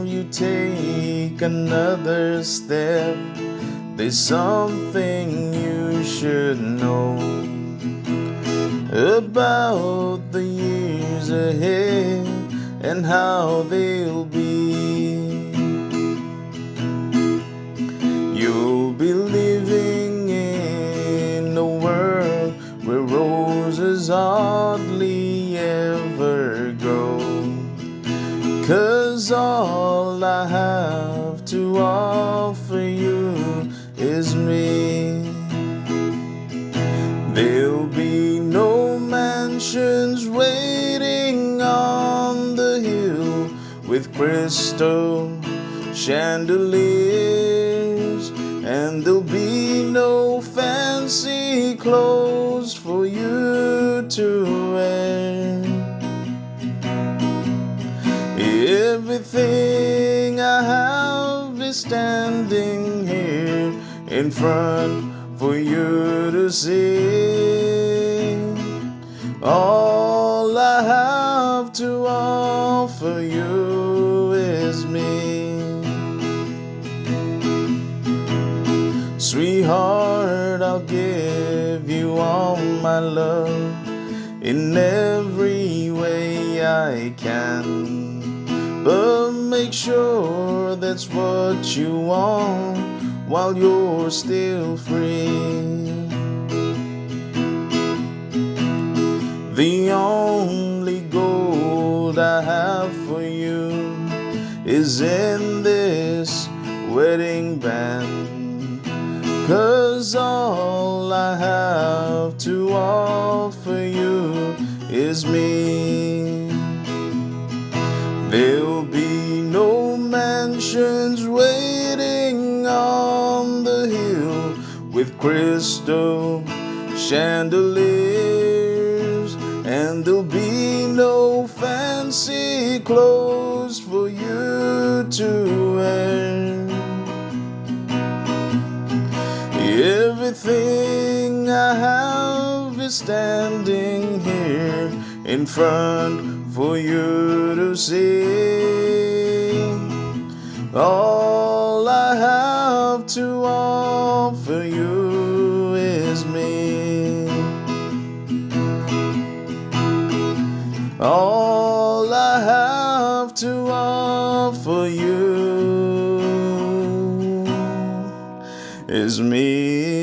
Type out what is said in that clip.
you take another step, there's something you should know about the years ahead and how they'll be. You'll be living in a world where roses hardly ever grow, 'cause all I have to offer you is me. There'll be no mansions waiting on the hill with crystal chandeliers, and there'll be no fancy clothes for you to wear. Everything I have is standing here in front for you to see. All I have to offer you is me. Sweetheart, I'll give you all my love in every way I can, but make sure that's what you want while you're still free. The only gold I have for you is in this wedding band, 'cause all I have to offer you is me. There'll be no mansions waiting on the hill with crystal chandeliers, and there'll be no fancy clothes for you to wear. Everything I have is standing here in front for you to see. All I have to offer you is me. All I have to offer you is me.